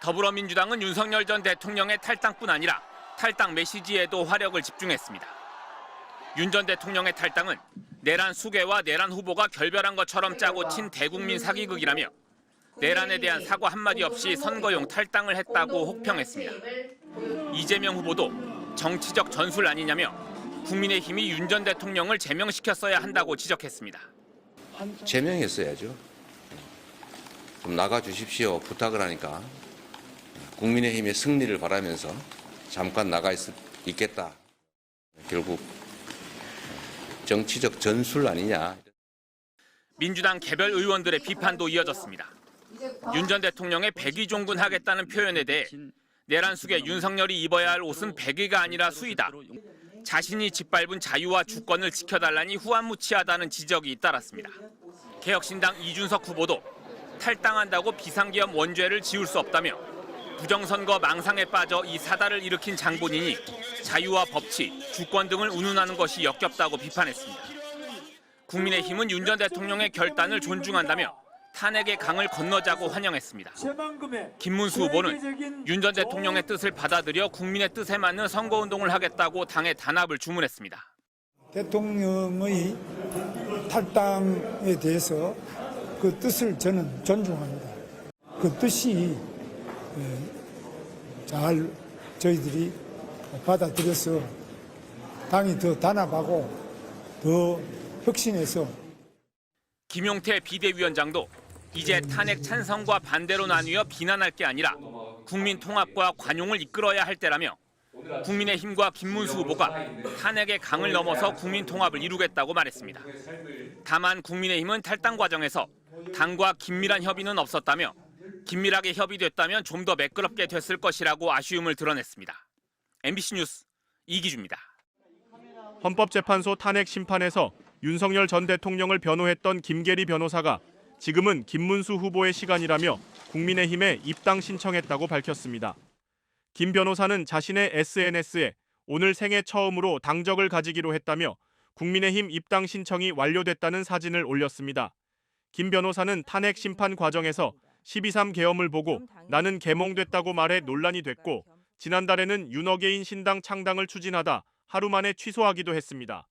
더불어민주당은 윤석열 전 대통령의 탈당뿐 아니라 탈당 메시지에도 화력을 집중했습니다. 윤 전 대통령의 탈당은 내란 수괴와 내란 후보가 결별한 것처럼 짜고 친 대국민 사기극이라며 내란에 대한 사과 한마디 없이 선거용 탈당을 했다고 혹평했습니다. 이재명 후보도 정치적 전술 아니냐며 국민의힘이 윤 전 대통령을 제명시켰어야 한다고 지적했습니다. 제명했어야죠. 좀 나가주십시오 부탁을 하니까 국민의힘의 승리를 바라면서 잠깐 나가 있겠다. 결국 정치적 전술 아니냐. 민주당 개별 의원들의 비판도 이어졌습니다. 윤 전 대통령의 백의종군하겠다는 표현에 대해 내란 속에 윤석열이 입어야 할 옷은 백의가 아니라 수의다. 자신이 짓밟은 자유와 주권을 지켜달라니 후안무치하다는 지적이 잇따랐습니다. 개혁신당 이준석 후보도 탈당한다고 비상계엄 원죄를 지울 수 없다며 부정선거 망상에 빠져 이 사달을 일으킨 장본인이 자유와 법치, 주권 등을 운운하는 것이 역겹다고 비판했습니다. 국민의힘은 윤 전 대통령의 결단을 존중한다며 탄핵의 강을 건너자고 환영했습니다. 김문수 후보는 윤 전 대통령의 뜻을 받아들여 국민의 뜻에 맞는 선거운동을 하겠다고 당에 단합을 주문했습니다. 대통령의 탈당에 대해서 그 뜻을 저는 존중합니다. 그 뜻이 잘 저희들이 받아들여서 당이 더 단합하고 더 혁신해서. 김용태 비대위원장도 이제 탄핵 찬성과 반대로 나뉘어 비난할 게 아니라 국민 통합과 관용을 이끌어야 할 때라며 국민의힘과 김문수 후보가 탄핵의 강을 넘어서 국민 통합을 이루겠다고 말했습니다. 다만 국민의힘은 탈당 과정에서 당과 긴밀한 협의는 없었다며 긴밀하게 협의됐다면 좀 더 매끄럽게 됐을 것이라고 아쉬움을 드러냈습니다. MBC 뉴스 이기주입니다. 헌법재판소 탄핵 심판에서 윤석열 전 대통령을 변호했던 김계리 변호사가 지금은 김문수 후보의 시간이라며 국민의힘에 입당 신청했다고 밝혔습니다. 김 변호사는 자신의 SNS에 오늘 생애 처음으로 당적을 가지기로 했다며 국민의힘 입당 신청이 완료됐다는 사진을 올렸습니다. 김 변호사는 탄핵 심판 과정에서 12.3 계엄을 보고 나는 개몽됐다고 말해 논란이 됐고 지난달에는 윤어게인 신당 창당을 추진하다 하루 만에 취소하기도 했습니다.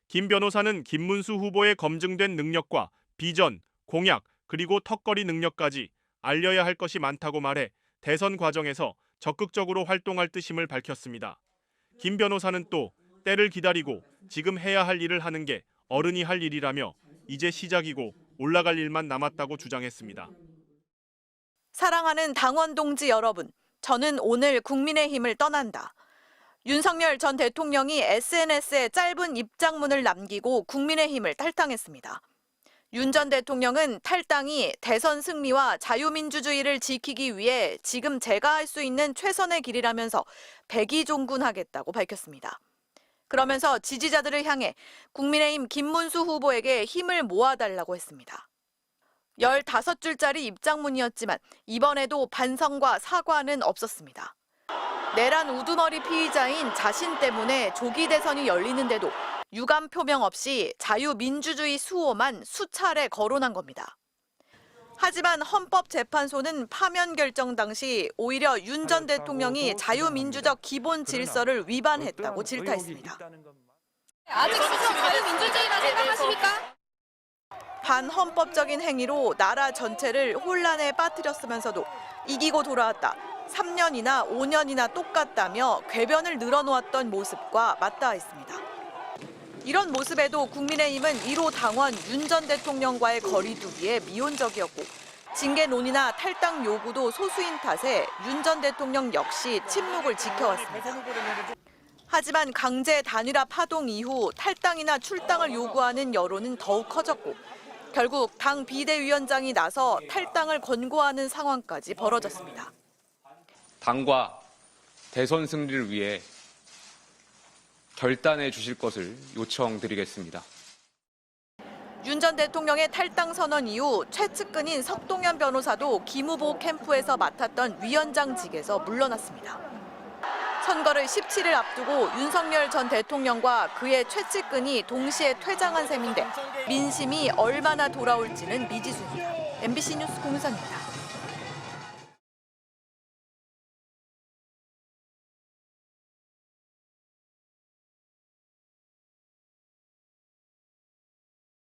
김 변호사는 김문수 후보의 검증된 능력과 비전, 공약, 그리고 턱걸이 능력까지 알려야 할 것이 많다고 말해 대선 과정에서 적극적으로 활동할 뜻임을 밝혔습니다. 김 변호사는 또 때를 기다리고 지금 해야 할 일을 하는 게 어른이 할 일이라며 이제 시작이고 올라갈 일만 남았다고 주장했습니다. 사랑하는 당원 동지 여러분, 저는 오늘 국민의힘을 떠난다. 윤석열 전 대통령이 SNS에 짧은 입장문을 남기고 국민의힘을 탈당했습니다. 윤 전 대통령은 탈당이 대선 승리와 자유민주주의를 지키기 위해 지금 제가 할 수 있는 최선의 길이라면서 백의종군하겠다고 밝혔습니다. 그러면서 지지자들을 향해 국민의힘 김문수 후보에게 힘을 모아달라고 했습니다. 15줄짜리 입장문이었지만 이번에도 반성과 사과는 없었습니다. 내란 우두머리 피의자인 자신 때문에 조기 대선이 열리는데도 유감 표명 없이 자유민주주의 수호만 수차례 거론한 겁니다. 하지만 헌법재판소는 파면 결정 당시 오히려 윤 전 대통령이 자유민주적 기본 질서를 위반했다고 질타했습니다. 아직 스스로 자유민주주의라 생각하십니까? 반헌법적인 행위로 나라 전체를 혼란에 빠뜨렸으면서도 이기고 돌아왔다. 3년이나 5년이나 똑같다며 궤변을 늘어놓았던 모습과 맞닿아있습니다. 이런 모습에도 국민의힘은 1호 당원 윤 전 대통령과의 거리두기에 미온적이었고 징계 논의나 탈당 요구도 소수인 탓에 윤 전 대통령 역시 침묵을 지켜왔습니다. 하지만 강제 단일화 파동 이후 탈당이나 출당을 요구하는 여론은 더욱 커졌고 결국 당 비대위원장이 나서 탈당을 권고하는 상황까지 벌어졌습니다. 당과 대선 승리를 위해 결단해 주실 것을 요청드리겠습니다. 윤 전 대통령의 탈당 선언 이후 최측근인 석동현 변호사도 김 후보 캠프에서 맡았던 위원장직에서 물러났습니다. 선거를 17일 앞두고 윤석열 전 대통령과 그의 최측근이 동시에 퇴장한 셈인데 민심이 얼마나 돌아올지는 미지수입니다. MBC 뉴스 공유선입니다.